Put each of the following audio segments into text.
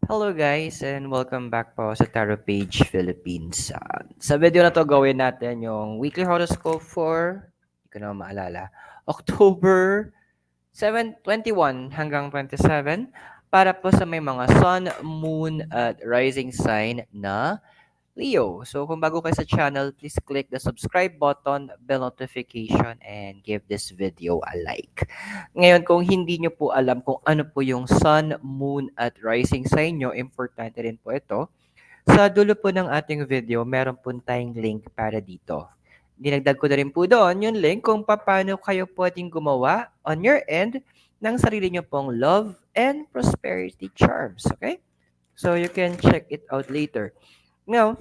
Hello guys and welcome back po sa Tarot Page Philippines. Sa video na to gawin natin yung weekly horoscope for, hindi ko na maalala, October 21 hanggang 27 para po sa may mga sun, moon at rising sign na Leo. So kung bago kayo sa channel, please click the subscribe button, bell notification, and give this video a like. Ngayon, kung hindi nyo po alam kung ano po yung sun, moon, at rising sign nyo, importante rin po ito. Sa dulo po ng ating video, meron po tayong link para dito. Dinagdag ko na rin po doon yung link kung paano kayo pwedeng gumawa on your end ng sarili nyo pong love and prosperity charms. Okay? So you can check it out later. Now,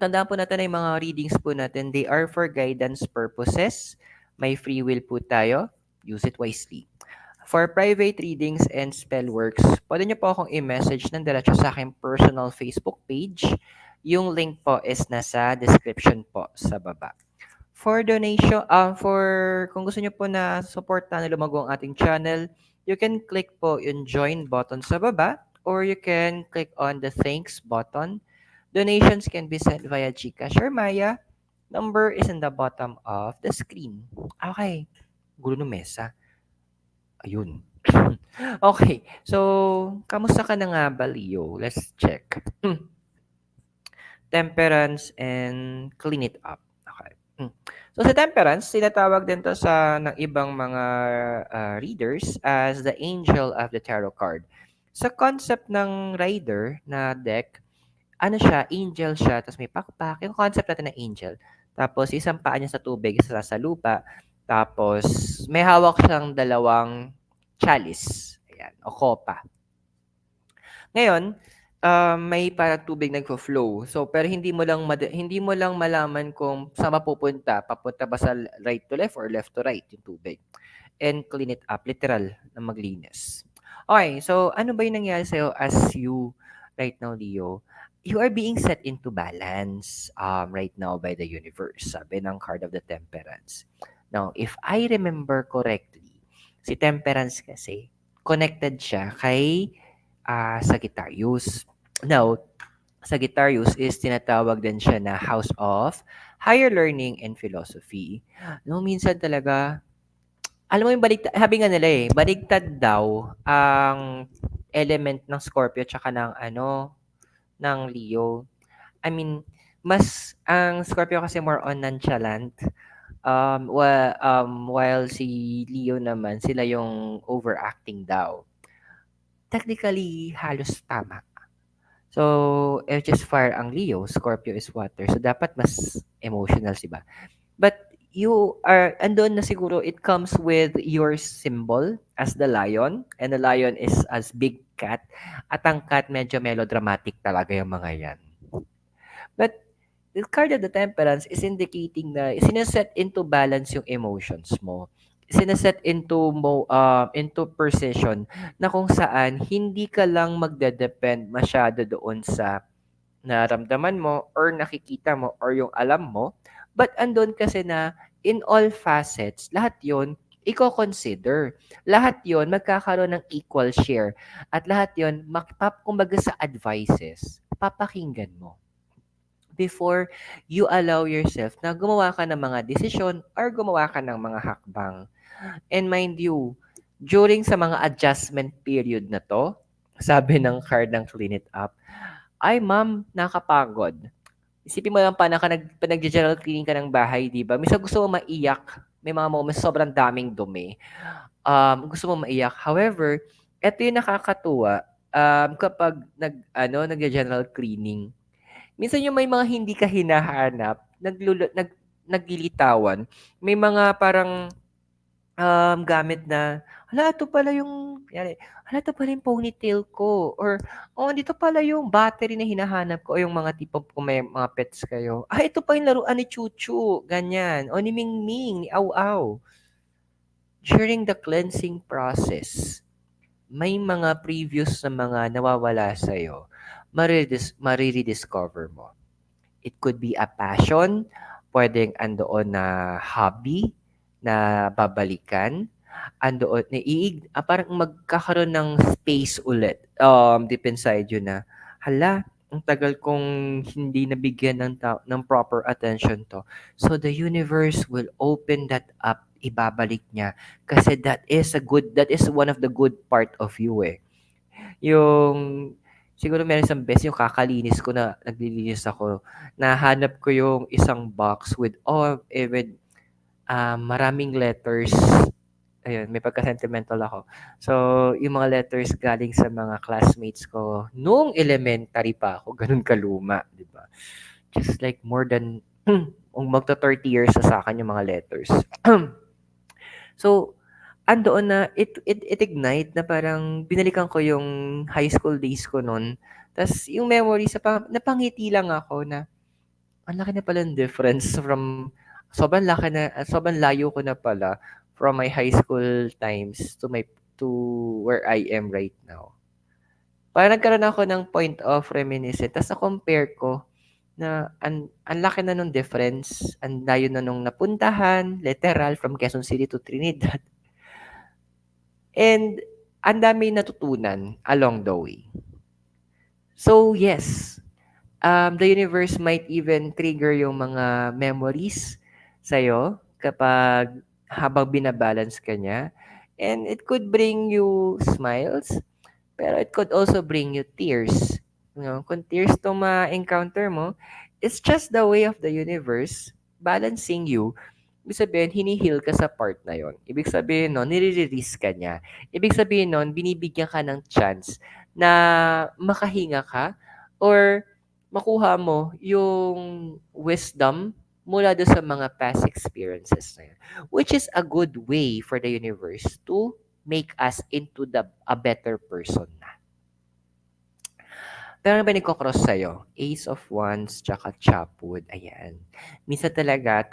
tandaan po natin na yung mga readings po natin, they are for guidance purposes. May free will po tayo. Use it wisely. For private readings and spell works, pwede nyo po akong i-message ng diretso sa aking personal Facebook page. Yung link po is nasa description po sa baba. For donation, for kung gusto nyo po na support na lumago ang ating channel, you can click po yung join button sa baba or you can click on the thanks button. Donations can be sent via GCash or Maya. Number is in the bottom of the screen. Okay. Gulo ng mesa. Ayun. Okay. So, kamusta ka na nga ba, Leo? Let's check. Temperance and clean it up. Okay. So, sa temperance, tinatawag din to sa ng ibang mga readers as the angel of the tarot card. Sa concept ng rider na deck, ano siya, angel siya, tapos may pakpak. Yung concept natin ng angel. Tapos, isang paa niya sa tubig, isa sa lupa. Tapos, may hawak siyang dalawang chalice. Ayan, o kopa. Ngayon, may parang tubig nagfo-flow. So, pero hindi mo lang malaman kung saan mapupunta. Papunta ba sa right to left or left to right yung tubig. And clean it up, literal, na maglinis. Okay, so ano ba yung nangyari sa'yo as you right now, Leo? You are being set into balance right now by the universe, sabi ng card of the temperance. Now, if I remember correctly, si temperance kasi, connected siya kay Sagittarius. Now, Sagittarius is tinatawag din siya na House of Higher Learning and Philosophy. No, minsan talaga alam mo yung baligtad, sabi nga nila eh, baligtad daw ang element ng Scorpio tsaka ng ng Leo. I mean, mas ang Scorpio kasi more on nonchalant. While si Leo naman, sila yung overacting daw. Technically, halos tama. So, Earth is fire ang Leo, Scorpio is water. So, dapat mas emotional, si ba? But you are, andun na siguro, it comes with your symbol as the lion. And the lion is as big cat. At ang cat, medyo melodramatic talaga yung mga yan. But the card of the temperance is indicating na sineset into balance yung emotions mo. Sineset into precision na kung saan hindi ka lang magde-depend masyado doon sa naramdaman mo or nakikita mo or yung alam mo, but andun kasi na in all facets, lahat yon i-consider. Lahat yon magkakaroon ng equal share. At lahat yon, kumbaga sa advices, papakinggan mo before you allow yourself na gumawa ka ng mga desisyon or gumawa ka ng mga hakbang. And mind you, during sa mga adjustment period na to, sabi ng card ng Clean It Up, ay ma'am, nakapagod. Isipin mo lang pa na nag-general cleaning ka ng bahay, di ba? Minsan gusto mo maiyak. May mga moments sobrang daming dumi. Gusto mo maiyak. However, ito yung nakakatuwa kapag nag-general cleaning. Minsan yung may mga hindi ka hinahanap, naglilitawan. May mga parang gamit na, hala, ito pala yung, yari, hala, ito pala yung ponytail ko. Or, oh, dito pala yung battery na hinahanap ko. O yung mga tipo, kung may mga pets kayo. Ah, ito pa yung laruan ni Chuchu. Ganyan. O ni Mingming, ni Au-Au. During the cleansing process, may mga previous na mga nawawala sa'yo, marirediscover mo. It could be a passion, pwedeng andoon na hobby na babalikan, andoon parang magkakaroon ng space ulit, deep inside you na, "Hala, ang tagal kong hindi nabigyan ng proper attention 'to." So, the universe will open that up, ibabalik niya. Kasi that is one of the good part of you, eh. Yung siguro meron isang beses yung kakalinis ko na naglilinis ako, nahanap ko yung isang box with maraming letters. Ayun, may pagka-sentimental ako. So, yung mga letters galing sa mga classmates ko nung elementary pa ako, ganun kaluma, 'di ba? Just like more than magto-30 years na sa'kin yung mga letters. So, andoon na it ignite na parang binalikan ko yung high school days ko nun. Tas yung memory napangiti lang ako na ang laki na pala ng difference sobrang layo ko na pala from my high school times to where I am right now. Parang nagkaroon ako ng point of reminiscence tas na-compare ko na ang laki na nung difference, ang layo na nung napuntahan, literal from Quezon City to Trinidad. And ang daming natutunan along the way. So yes, the universe might even trigger yung mga memories sa'yo kapag habang binabalance ka niya. And it could bring you smiles, pero it could also bring you tears. Kung tears to ma-encounter mo, it's just the way of the universe balancing you. Ibig sabihin, hinihil ka sa part na yon. Ibig sabihin nun, nire-release ka niya. Ibig sabihin nun, binibigyan ka ng chance na makahinga ka or makuha mo yung wisdom mula doon sa mga past experiences na yun. Which is a good way for the universe to make us into a better person na. Pero ano ba nagko-cross sa'yo? Ace of Wands tsaka Chopwood. Ayan. Minsan talaga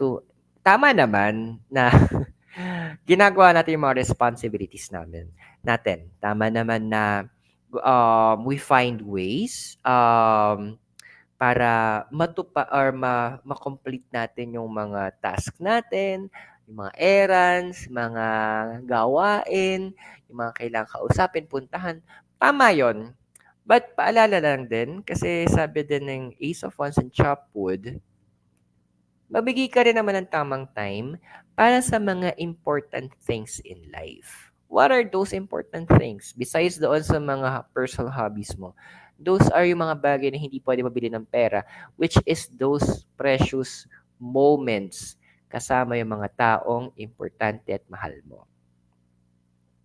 tama naman na ginagawa natin yung mga responsibilities natin. Tama naman na we find ways para ma-complete natin yung mga task natin, yung mga errands, mga gawain, yung mga kailangang kausapin, puntahan. Tama yon. But paalala lang din, kasi sabi din ng Ace of Wands and Chopwood, magbigay ka rin naman ng tamang time para sa mga important things in life. What are those important things? Besides doon sa mga personal hobbies mo, those are yung mga bagay na hindi pwede mabili ng pera, which is those precious moments kasama yung mga taong importante at mahal mo.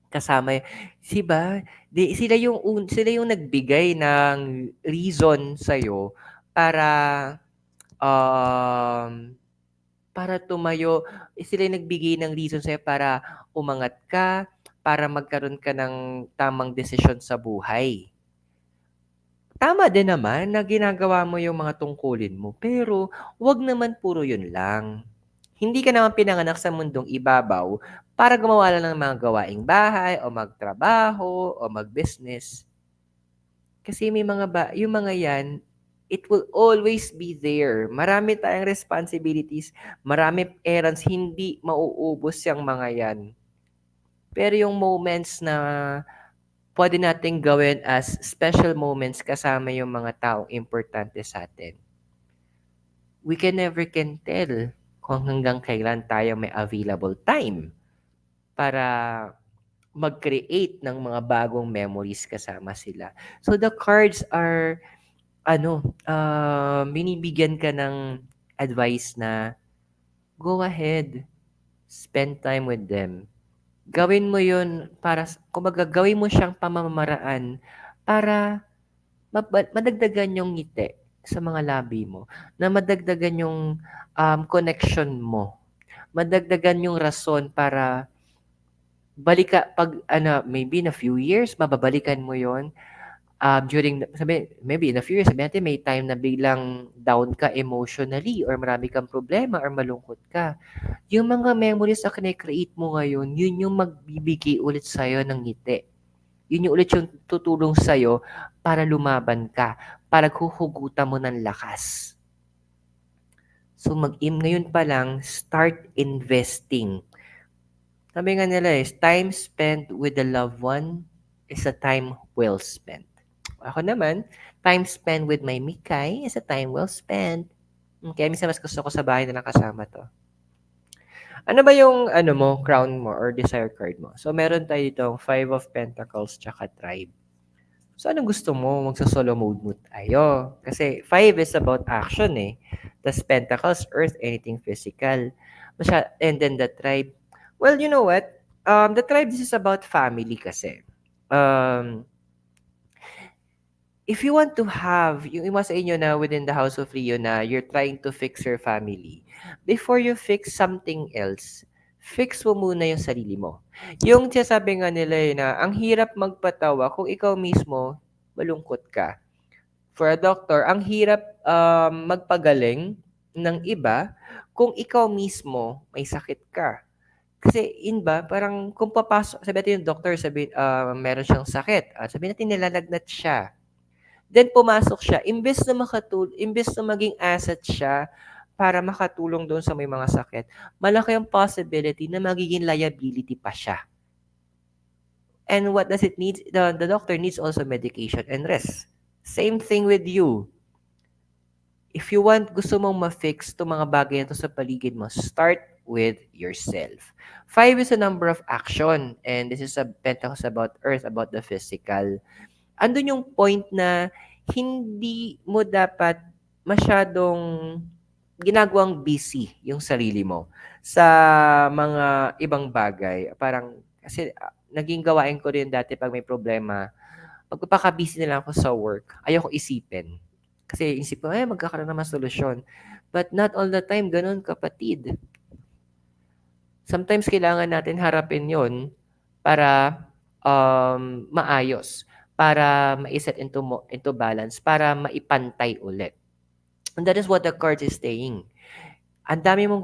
Kasama si ba, sila yung nagbigay ng reason sa'yo para, um, para tumayo, sila yung nagbigay ng reason sa'yo para umangat ka, para magkaroon ka ng tamang desisyon sa buhay. Tama din naman na ginagawa mo yung mga tungkulin mo, pero 'wag naman puro yun lang. Hindi ka naman pinanganak sa mundong ibabaw para gumawa lang ng mga gawaing bahay o magtrabaho o mag-business. Kasi yung mga yan, it will always be there. Marami tayong responsibilities, marami errands, hindi mauubos yang mga yan. Pero yung moments na puwede nating gawin as special moments kasama yung mga taong importante sa'tin, we can never tell kung hanggang kailan tayo may available time para mag-create ng mga bagong memories kasama sila. So, the cards are binibigyan ka ng advice na, go ahead, spend time with them. Gawin mo yun kumbaga gawin mo siyang pamamaraan para madagdagan yung ngiti sa mga labi mo, na madagdagan yung, connection mo, madagdagan yung rason para maybe in a few years mababalikan mo yon, maybe in a few years sabihin natin may time na biglang down ka emotionally or marami kang problema or malungkot ka. Yung mga memories na kine-create mo ngayon, yun yung magbibigay ulit sa'yo ng ngiti. Yun yung ulit yung tutulong sa'yo para lumaban ka, para huhugutan mo ng lakas. So ngayon pa lang, start investing Sabi nga nila is, time spent with the loved one is a time well spent. Ako naman, time spent with my Mikay is a time well spent. Kaya minsan mas gusto ko sa bahay na lang kasama 'to. Ano ba yung ano mo, crown mo or desire card mo? So, meron tayo ditong Five of Pentacles tsaka Tribe. So, anong gusto mo? Magsa-solo mode mo tayo. Kasi five is about action eh. Tas Pentacles, Earth, anything physical. And then the Tribe. Well, you know what? The Tribe, this is about family kasi. Um, if you want to have, yung ima sa inyo na within the house of Rio na you're trying to fix your family, before you fix something else, fix mo muna yung sarili mo. Yung sinasabi nga nila na ang hirap magpatawa kung ikaw mismo malungkot ka. For a doctor, ang hirap magpagaling ng iba kung ikaw mismo may sakit ka. Kasi in ba, parang kung papasok, sabi natin yung doctor, sabi, meron siyang sakit. Sabi natin nilalagnat siya. Then pumasok siya, imbes na maging asset siya para makatulong doon sa may mga sakit, malaki ang possibility na magiging liability pa siya. And what does it need? The doctor needs also medication and rest. Same thing with you. If you want, gusto mong ma-fix itong mga bagay na to sa paligid mo, start with yourself. Five is a number of action, and this is a pentacles about earth, about the physical. Andun yung point na hindi mo dapat masyadong ginagawang busy yung sarili mo sa mga ibang bagay. Parang, kasi naging gawain ko rin dati pag may problema, magpapaka-busy na lang ako sa work. Ayoko isipin. Kasi isip ko, magkakaroon naman solusyon. But not all the time, ganun kapatid. Sometimes kailangan natin harapin yon para maayos, para ma-set into balance, para maipantay ulit. And that is what the card is saying. Ang dami mong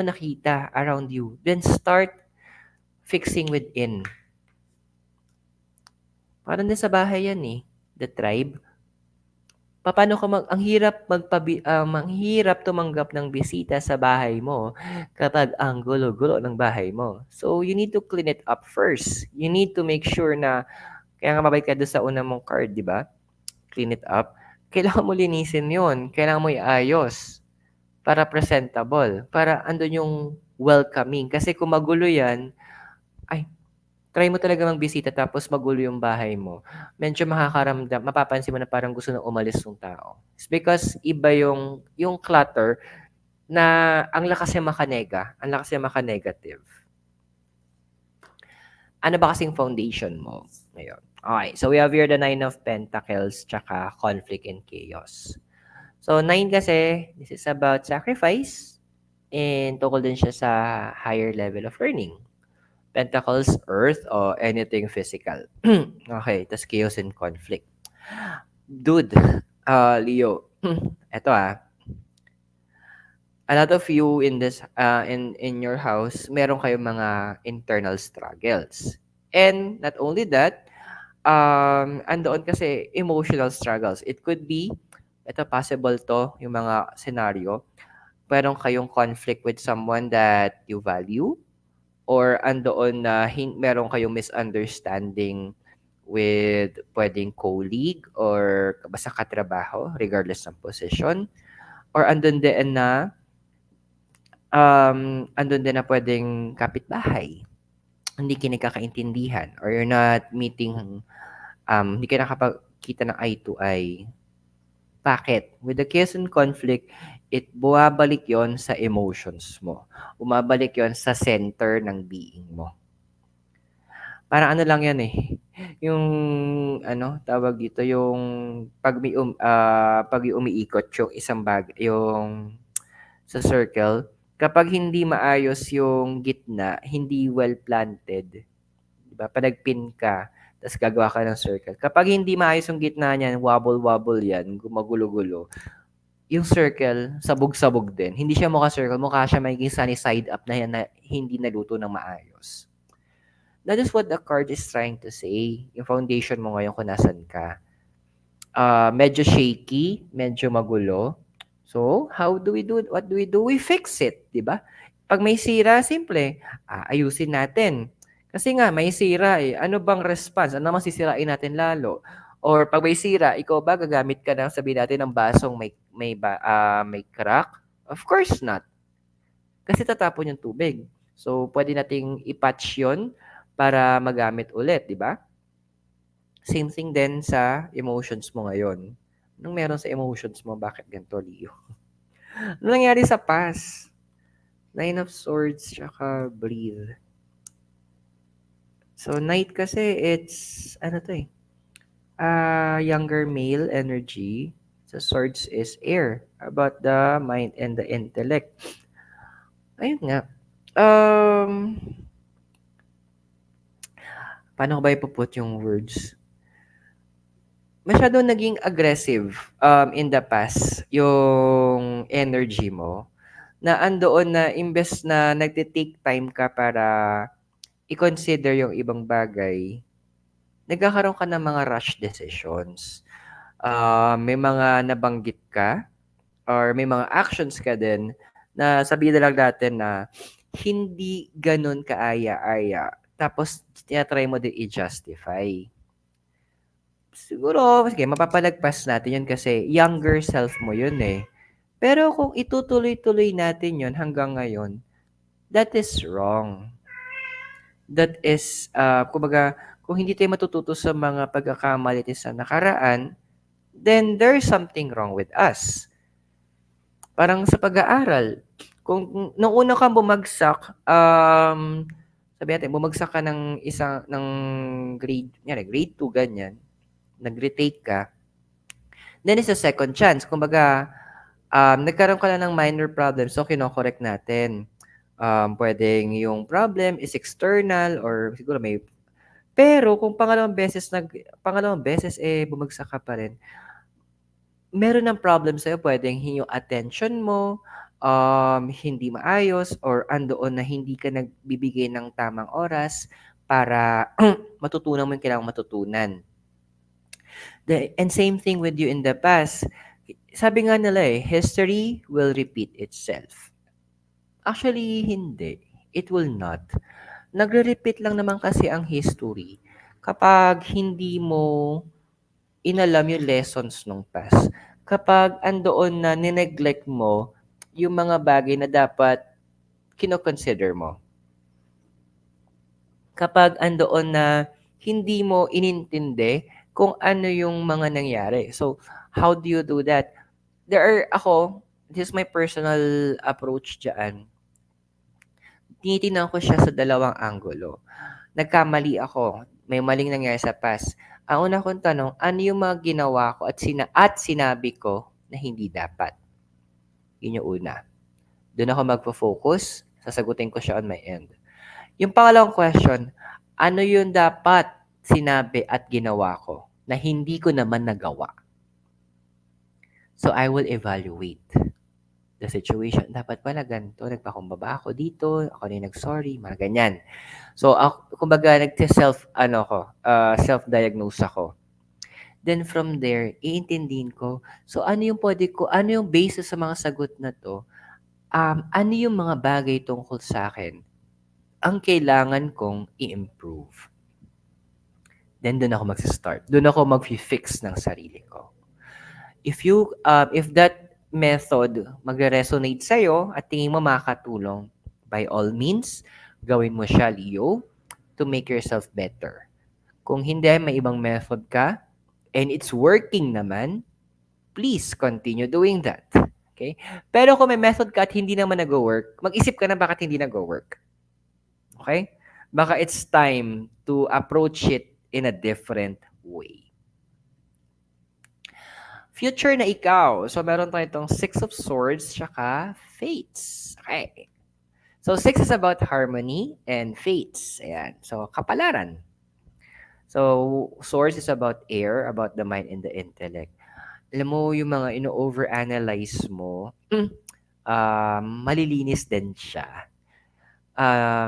nakita around you. Then start fixing within. Parang din sa bahay yan eh. The tribe. Paano ka ang hirap tumanggap ng bisita sa bahay mo kapag ang gulo-gulo ng bahay mo. So, you need to clean it up first. You need to make sure na, kaya nga mabait ka doon sa una mong card, di ba? Clean it up. Kailangan mo linisin yon. Kailangan mo iayos para presentable. Para andun yung welcoming. Kasi kung magulo yan, ay, try mo talaga magbisita tapos magulo yung bahay mo, medyo mapapansin mo na parang gusto na umalis yung tao. It's because iba yung clutter na ang lakas niya makanega, ang lakas niya maka-negative. Ano ba kasing foundation mo? Ngayon. Okay, so we have here the Nine of Pentacles tsaka conflict and chaos. So, 9 kasi, this is about sacrifice and tukol din siya sa higher level of earning. Pentacles, earth, or anything physical. Okay, tas chaos and conflict. Dude, Leo, eto a lot of you in this, in your house, meron kayong mga internal struggles. And not only that, andoon kasi emotional struggles. It could be, ito possible to, yung mga scenario, meron kayong conflict with someone that you value, or andoon na meron kayong misunderstanding with pwedeng colleague or basta katrabaho regardless ng position, or andun din na andun din na pwedeng kapitbahay, hindi kayo nagkakaintindihan, or you're not meeting, hindi kayo nakapagkita ng eye to eye. Bakit? With the chaos and conflict, bumabalik yon sa emotions mo. Bumabalik yon sa center ng being mo. Parang ano lang yan eh, yung ano, tawag dito, yung pag umiikot yung isang yung sa circle, kapag hindi maayos yung gitna, hindi well planted, di ba? Panagpin ka, tapos gagawa ka ng circle. Kapag hindi maayos yung gitna niyan, wobble-wobble yan, gumagulo-gulo, yung circle, sabog-sabog din. Hindi siya mukha circle, mukha siya magiging sunny side up na yan na hindi naluto ng maayos. That is what the card is trying to say. Yung foundation mo ngayon kung nasan ka. Medyo shaky, medyo magulo. So, how do we do it? What do we do? We fix it, di ba? 'Pag may sira, simple, ayusin natin. Kasi nga may sira, eh, ano bang response? Ano naman sisirain natin lalo? Or 'pag may sira, ikaw ba gagamit ka ng sabihin natin ng basong may crack? Of course not, kasi tatapon yung tubig. So, puwede nating i-patch 'yun para magamit ulit, 'di ba? Same thing din sa emotions mo ngayon. Anong meron sa emotions mo? Bakit ganito, Leo? Ano nangyari sa past? Nine of Swords tsaka Breathe. So, Knight kasi it's, ano to eh, younger male energy. So, Swords is air, about the mind and the intellect. Ayun nga. Um, paano ko ba ipuput yung words? Masyado naging aggressive in the past yung energy mo, na andoon na imbes na nagte-take time ka para i-consider yung ibang bagay, nagkakaroon ka ng mga rush decisions. May mga nabanggit ka or may mga actions ka din na sabihin na lang natin na hindi gano'n kaaya-aya. Tapos tina-try mo din i-justify. Siguro, sige, mapapalagpas natin yun kasi younger self mo yun eh. Pero kung itutuloy-tuloy natin yun hanggang ngayon, that is wrong. That is, kumbaga, kung hindi tayo matututo sa mga pagkakamali natin sa nakaraan, then there's something wrong with us. Parang sa pag-aaral, kung nung una kang bumagsak, sabihin natin bumagsak ka ng grade, kunyari grade 2 ganyan, nag-retake ka, then it's a second chance. Kumbaga, nagkaroon ka lang ng minor problems, so kino-correct natin. Puwedeng yung problem is external or siguro may, pero kung pangalawang beses, eh, bumagsak ka pa rin, meron ng problem sa'yo, puwedeng yung attention mo, hindi maayos or andoon na hindi ka nagbibigay ng tamang oras para matutunan mo yung kailangang matutunan. And same thing with you in the past. Sabi nga nila, eh, history will repeat itself. Actually, hindi. It will not. Nagre-repeat lang naman kasi ang history kapag hindi mo inalam yung lessons nung past. Kapag andoon na nineglect mo yung mga bagay na dapat kino-consider mo. Kapag andoon na hindi mo inintindi kung ano yung mga nangyari. So, how do you do that? This is my personal approach dyan. Tinitingnan ko siya sa dalawang anggulo. Nagkamali ako, may maling nangyari sa past. Ang una kong tanong, ano yung mga ginawa ko at sinabi ko na hindi dapat? Yun yung una. Doon ako magfo-focus, sasagutin ko siya on my end. Yung pangalawang question, ano yung dapat sinabi at ginawa ko na hindi ko naman nagawa? So, I will evaluate the situation. Dapat pala ganito, nagpakumbaba ako dito, ako na yung nag-sorry, mga ganyan. So, kumbaga, self-diagnose ako. Then from there, iintindihin ko, so ano yung basis sa mga sagot na to, ano yung mga bagay tungkol sa akin ang kailangan kong i-improve. Then doon ako magsa-start. Doon ako mag-fix ng sarili ko. If that method magre-resonate sa'yo at tingin mo makakatulong, by all means, gawin mo siya, Leo, to make yourself better. Kung hindi, may ibang method ka, and it's working naman, please continue doing that. Okay? Pero kung may method ka at hindi naman nag-work, mag-isip ka na bakit hindi nag-work. Okay? Baka it's time to approach it in a different way. Future na ikaw. So, meron tayo itong Six of Swords tsaka Fates. Okay. So, Six is about harmony and Fates. Ayan. So, kapalaran. So, Swords is about air, about the mind and the intellect. Alam mo, yung mga ino-overanalyze mo, malilinis din siya.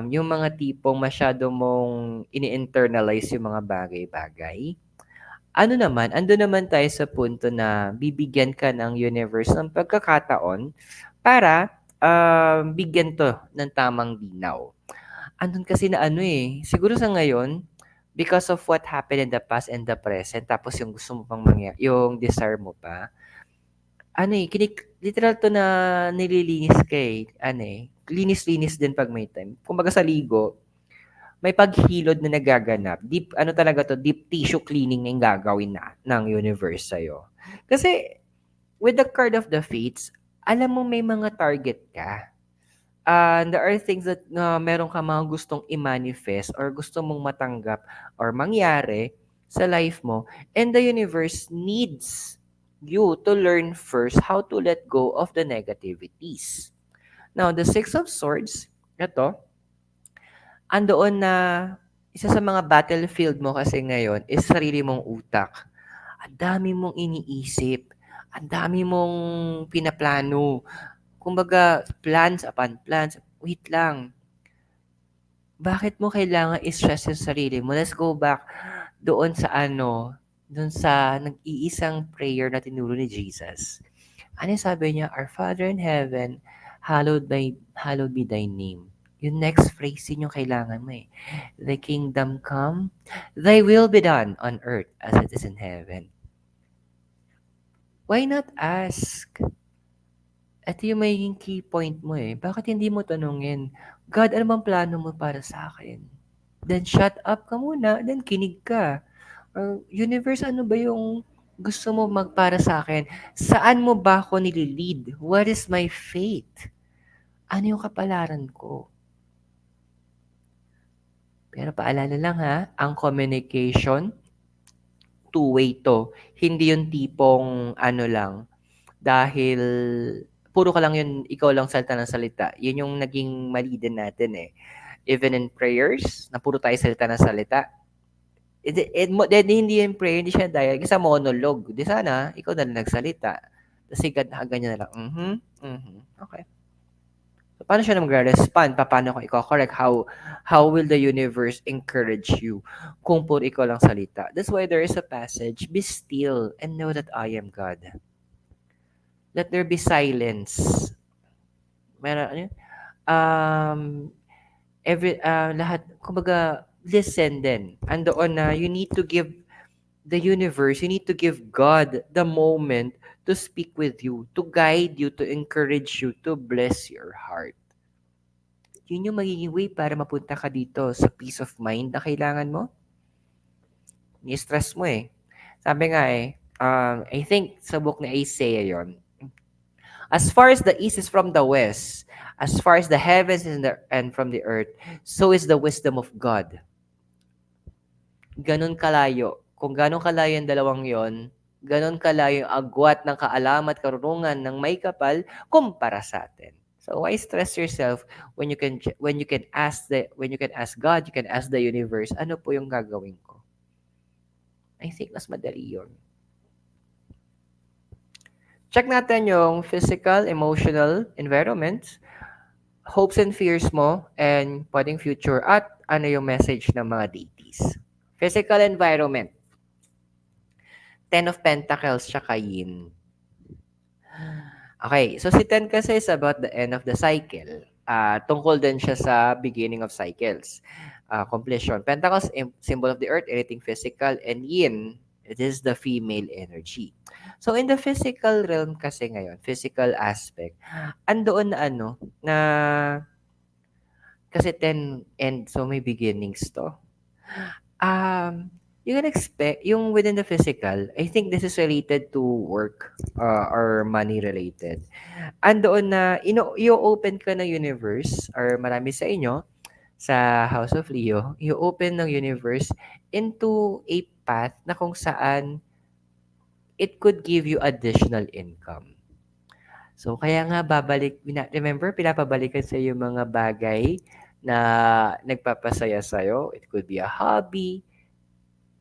Yung mga tipong masyado mong ini-internalize yung mga bagay-bagay. Ando naman tayo sa punto na bibigyan ka ng universe ng pagkakataon para bigyan 'to ng tamang linaw. Andun kasi na ano, eh, siguro sa ngayon, because of what happened in the past and the present tapos yung gusto mo pang yung desire mo pa, ano, eh, literal 'to na nililinis ka, eh, ano, eh, linis-linis din 'pag may time. Kumbaga sa ligo, may paghilod na nagaganap. Deep ano talaga 'to, deep tissue cleaning na yung gagawin na ng universe sa'yo. Kasi with the card of the fates, alam mo may mga target ka. There are things that na meron kang mga gustong i-manifest or gusto mong matanggap or mangyari sa life mo, and the universe needs you to learn first how to let go of the negativities. Now, the Six of Swords, ito, andoon na isa sa mga battlefield mo kasi ngayon is sarili mong utak. Ang dami mong iniisip, ang dami mong pinaplano. Kumbaga, plans upon plans. Wait lang, bakit mo kailangan i-stress yung sarili mo? Let's go back doon sa ano, doon sa nag-iisang prayer na tinuro ni Jesus. Ano yung sabi niya? Our Father in heaven, hallowed be thy name. Yung next phrase yun yung kailangan mo eh. Thy kingdom come, thy will be done on earth as it is in heaven. Why not ask? Ito yung magiging key point mo eh. Bakit hindi mo tanungin, God, ano bang plano mo para sa akin? Then shut up ka muna, then kinig ka. Universe, ano ba yung gusto mo magpara sa akin? Saan mo ba ako nililid? What is my fate? Ano yung kapalaran ko? Pero paalala lang ha, ang communication, two-way to. Hindi yung tipong ano lang, dahil puro ka lang yun, ikaw lang salita ng salita. Yun yung naging mali din natin eh. Even in prayers, na puro tayo salita ng salita, hindi yung prayer, hindi siya dialogue, sa monologue. Di sana, ikaw na lang nagsalita. Tapos ganyan na lang, okay. So, paano siya magre-respond? Paano ko i-correct? How will the universe encourage you kung puro ikaw lang salita? That's why there is a passage, be still and know that I am God. Let there be silence. Meron, ano yun? Um, lahat, kumbaga, listen din. Andoon na you need to give the universe, you need to give God the moment to speak with you, to guide you, to encourage you, to bless your heart. Yun yung magiging way para mapunta ka dito sa peace of mind na kailangan mo. Ni-stress mo eh. Sabi nga eh, I think sa book ni Isaiah yon. As far as the east is from the west, as far as the heavens and from the earth, so is the wisdom of God. Ganun kalayo. Kung ganun kalayo yung dalawang yon, ganun kalayo yung agwat ng kaalaman at karunungan ng may kapal kumpara sa atin. So why stress yourself when you can ask God, you can ask the universe, ano po yung gagawin ko? I think mas madali yon. Check natin yung physical, emotional environment, hopes and fears mo, and pwedeng future, at ano yung message ng mga deities. Physical environment. Ten of Pentacles, tsaka Yin. Okay, so si Ten kasi is about the end of the cycle. Tungkol din siya sa beginning of cycles. Completion. Pentacles, symbol of the earth, anything physical. And Yin, it is the female energy. So in the physical realm kasi ngayon, physical aspect, andoon na ano, na kasi 10 and so may beginnings to. You can expect, yung within the physical, I think this is related to work or money related. Andoon na, i-open ka ng universe or marami sa inyo, sa House of Leo, i-open ng universe into a path na kung saan it could give you additional income. So, kaya nga remember, pinapabalikan sa yung mga bagay na nagpapasaya sa'yo. It could be a hobby.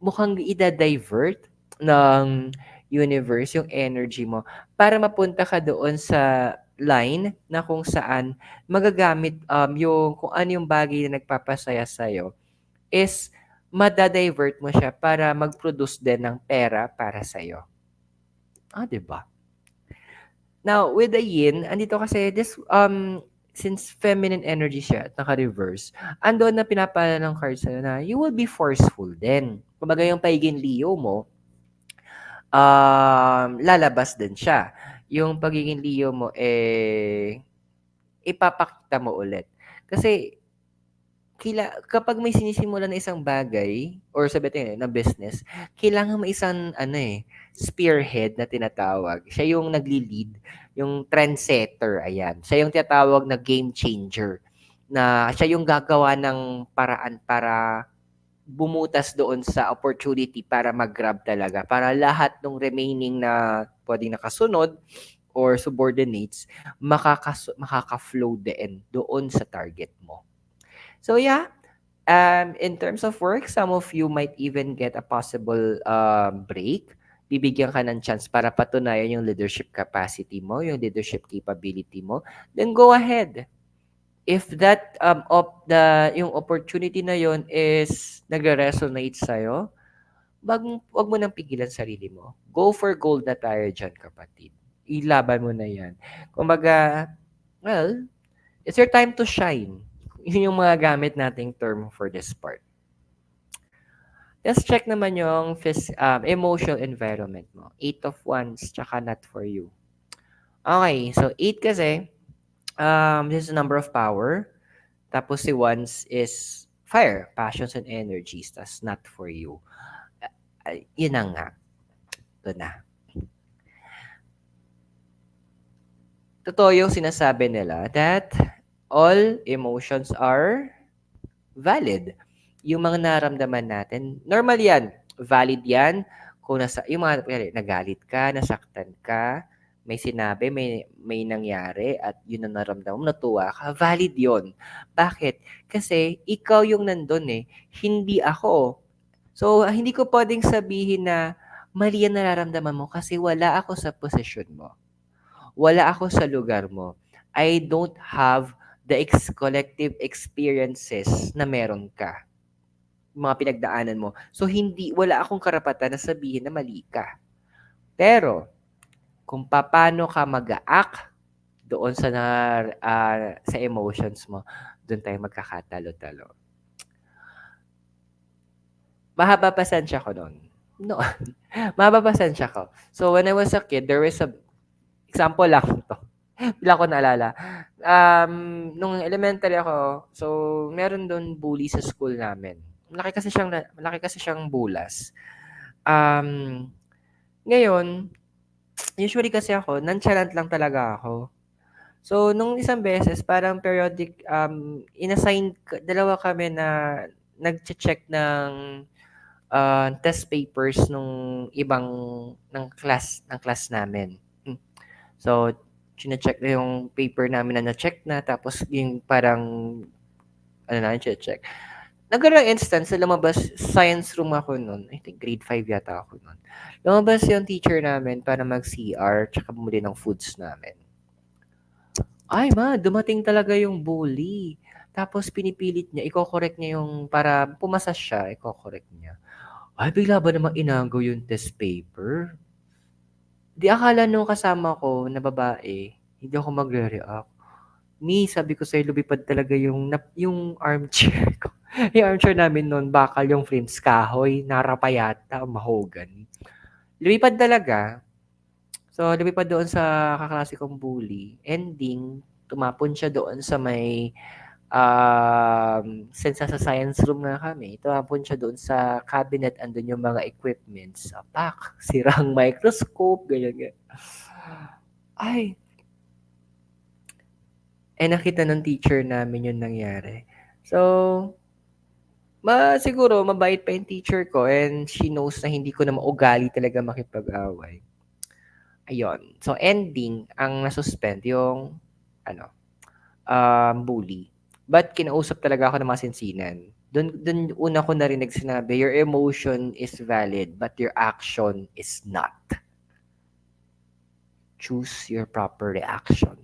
Mukhang ida-divert ng universe yung energy mo para mapunta ka doon sa line na kung saan magagamit yung kung ano yung bagay na nagpapasaya sa'yo is madadivert mo siya para mag-produce din ng pera para sa'yo. 'Di ba? Now, with the yin, andito kasi this, since feminine energy siya at naka-reverse, andun na pinapaalala ng card sa'yo na you will be forceful din. Kumbaga yung pagiging Leo mo, lalabas din siya. Yung pagiging Leo mo, ipapakita mo ulit. Kasi kapag may sinisimulan na isang bagay or sabihin natin na business, kailangan may isang spearhead na tinatawag. Siya yung nagli-lead, yung trendsetter, ayan. Siya yung tinatawag na game changer, na siya yung gagawa ng paraan para bumutas doon sa opportunity para mag-grab talaga. Para lahat ng remaining na pwedeng nakasunod or subordinates, makaka-flow din doon sa target mo. So yeah, in terms of work, some of you might even get a possible break. Bibigyan ka ng chance para patunayan yung leadership capacity mo, yung leadership capability mo. Then go ahead. If that yung opportunity na yon is nagre-resonate sa'yo, wag mo nang pigilan sarili mo. Go for gold na tayo dyan, kapatid. Ilaban mo na yan. Kumbaga, well, it's your time to shine. Yun yung mga gamit nating term for this part. Let's check naman yung emotional environment mo. 8 of Wands, tsaka not for you. Okay, so 8 kasi, this is a number of power. Tapos si Wands is fire, passions and energies. That's not for you. Yun na nga. Ito na. Totoo yung sinasabi nila that all emotions are valid. Yung mga naramdaman natin, normal yan. Valid yan. Kung yung mga, nagalit ka, nasaktan ka, may sinabi, may nangyari, at yun ang naramdaman mo, natuwa ka, valid yon. Bakit? Kasi ikaw yung nandun hindi ako. So, hindi ko pwedeng sabihin na mali ang nararamdaman mo kasi wala ako sa posisyon mo. Wala ako sa lugar mo. I don't have the collective experiences na meron ka, mga pinagdaanan mo. So, wala akong karapatan na sabihin na mali ka. Pero, kung paano ka mag-act doon sa emotions mo, doon tayo magkakatalo-talo. Mahaba pasensya ko noon. No. Mahaba pasensya ko. So, when I was a kid, there was example lang to. Bigla ko naalala. Nung elementary ako, so meron doon bully sa school namin. Malaki kasi siyang bulas. Ngayon, usually kasi ako, nonchalant lang talaga ako. So, nung isang beses, parang periodic, dalawa kami na nag-check ng test papers ng class namin. So, chine-check na yung paper namin na na-check na, tapos yung parang, check. Nagkaroon ng instance na lumabas, science room ako nun. I think grade 5 yata ako nun. Lumabas yung teacher namin para mag-CR, tsaka bumili ng foods namin. Ay, dumating talaga yung bully. Tapos pinipilit niya, i-correct niya yung, para pumasa siya, i-correct niya. Ay, bigla ba namang inagaw yung test paper? Di akala nung kasama ko na babae, hindi ako magre-react. Sabi ko sa'yo, lumipad talaga yung armchair ko. Yung armchair namin noon, bakal yung frames, kahoy, narapa yata, mahogany. Lumipad talaga. So, lumipad doon sa kaklase kong bully. Ending, tumapon siya doon sa may, since sa science room na kami, tumapon siya doon sa cabinet, andun yung mga equipments. Pak, sirang microscope, ganyan. Ay, nakita ng teacher namin yung nangyari. So, siguro mabait pa yung teacher ko and she knows na hindi ko na maugali talaga makipag-away. Ayun. So, ending, ang nasuspend yung, bully. But kinausap talaga ako ng masinsinan. Doon una ko narinig sinabi, your emotion is valid, but your action is not. Choose your proper reaction.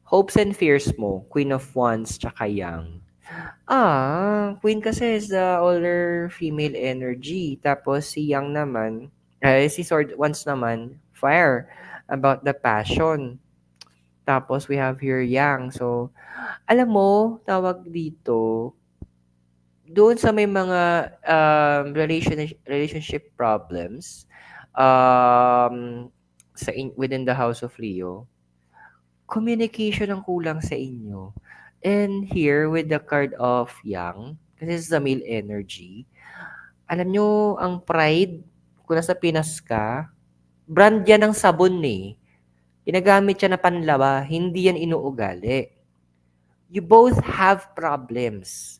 Hopes and fears mo, Queen of Wands, tsaka Yang. Queen kasi is the older female energy. Tapos si Yang naman, si Sword Wands naman, fire, about the passion. Tapos we have here yang. So, alam mo, tawag dito, doon sa may mga relationship problems within the house of Leo, communication ang kulang sa inyo. And here, with the card of Yang, kasi this is the male energy, alam nyo, ang pride, kung nasa Pinas ka, brand yan ng sabon eh. Ginagamit siya na panlaba, hindi yan inuugali. You both have problems.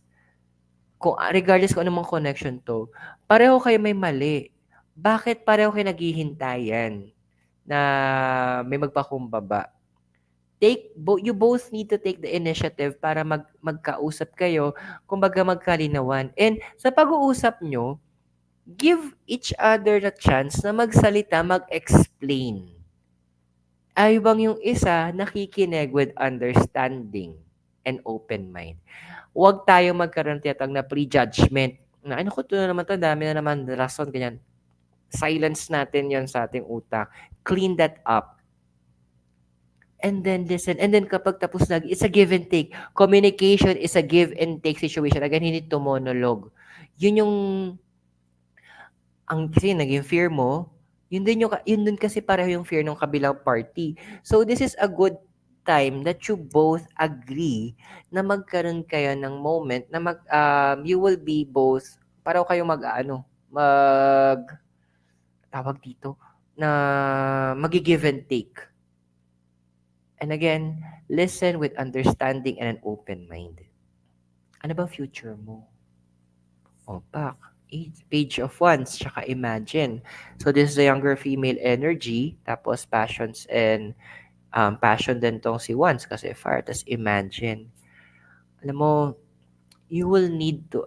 Regardless kung anong connection to, pareho kayo may mali. Bakit pareho kayo naghihintayan na may magpakumbaba? You both need to take the initiative para magkausap kayo, kumbaga magkalinawan. And sa pag-uusap nyo, give each other the chance na magsalita, mag-explain. Ay bang yung isa nakikinig with understanding and open mind. Huwag tayo magkaroon tiyatag na prejudgment. Na ano ko to na naman to, dami na naman rason, ganyan. Silence natin yon sa ating utak. Clean that up. And then listen. And then kapag tapos na, it's a give and take. Communication is a give and take situation. Again, hindi to monologue. Yun yung, kasi naging fear mo, yun din kasi pareho yung fear ng kabilang party. So this is a good time that you both agree na magkaroon kayo ng moment na you will be both, pareho kayo tawag dito, na magi-give and take. And again, listen with understanding and an open mind. Ano ba future mo? O, back. Page of Wands, tsaka Imagine. So, this is the younger female energy. Tapos, passions and passion din tong si Wands kasi fire. Tapos, Imagine. Alam mo, you will need to,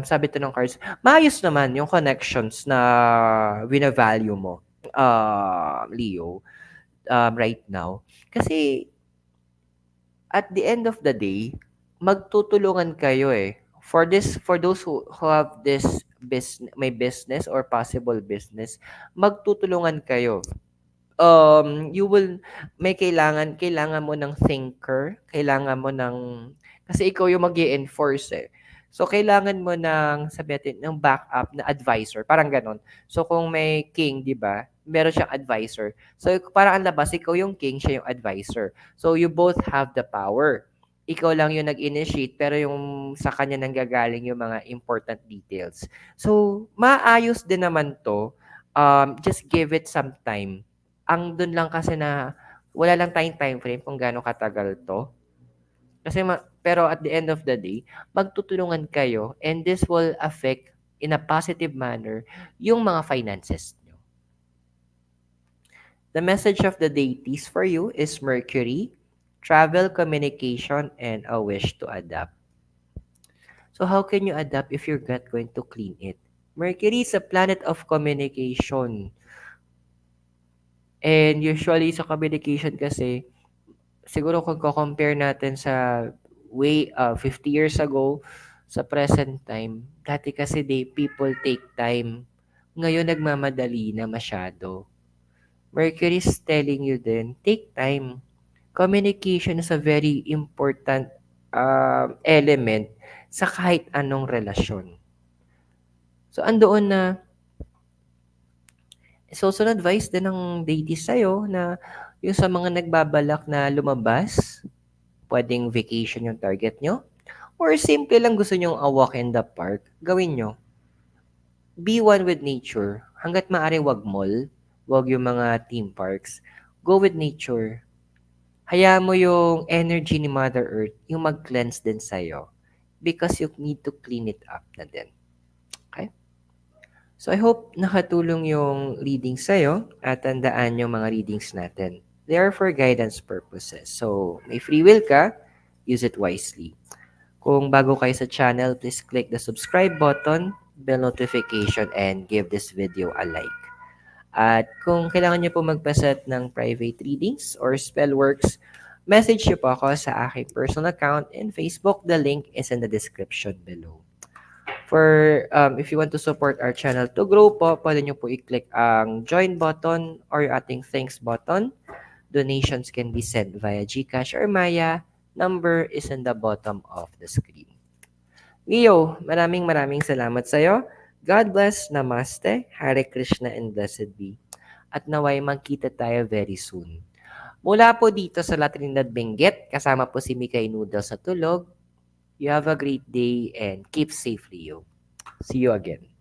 sabi to ng cards, maayos naman yung connections na wina-value mo, Leo, right now. Kasi, at the end of the day, magtutulungan kayo eh. For those who have this may business or possible business, magtutulungan kayo. You will kailangan mo ng thinker, kailangan mo ng kasi ikaw yung mag-i-enforce eh. So kailangan mo ng sabi natin ng backup na advisor, parang ganon. So kung may king, 'di ba? Meron siyang advisor. So parang ang labas ikaw yung king, siya yung advisor. So you both have the power. Ikaw lang yung nag-initiate pero yung sa kanya nanggagaling yung mga important details. So maayos din naman 'to. Just give it some time. Ang dun lang kasi na wala lang tayong time frame kung gaano katagal 'to. Kasi pero at the end of the day, magtutulungan kayo and this will affect in a positive manner yung mga finances nyo. The message of the deities for you is Mercury, travel, communication, and a wish to adapt. So how can you adapt if you're not going to clean it? Mercury is a planet of communication. And usually sa communication kasi, siguro kung compare natin sa 50 years ago sa present time, dati kasi people take time. Ngayon nagmamadali na masyado. Mercury is telling you din, take time. Communication is a very important element sa kahit anong relasyon. So andoon na so advice din ng deities sa'yo na yung sa mga nagbabalak na lumabas, pwedeng vacation yung target nyo, or simple lang gusto nyong a walk in the park, gawin nyo. Be one with nature. Hanggat maaari wag mall, wag yung mga theme parks. Go with nature. Hayaan mo yung energy ni Mother Earth, yung mag-cleanse din sa'yo. Because you need to clean it up na din. Okay? So I hope nakatulong yung readings sa'yo at tandaan yung mga readings natin. They are for guidance purposes. So may free will ka, use it wisely. Kung bago kayo sa channel, please click the subscribe button, bell notification, and give this video a like. At kung kailangan nyo po magpaset ng private readings or spell works, message nyo po ako sa aking personal account in Facebook. The link is in the description below. If you want to support our channel to grow po, pwede nyo po i-click ang join button or yung ating thanks button. Donations can be sent via GCash or Maya. Number is in the bottom of the screen. Leo, maraming maraming salamat sa'yo. God bless, Namaste, Hare Krishna, and blessed be. At naway magkita tayo very soon. Mula po dito sa La Trinidad Benguet, kasama po si Mikay Noodle sa tulog. You have a great day and keep safe, Leo. See you again.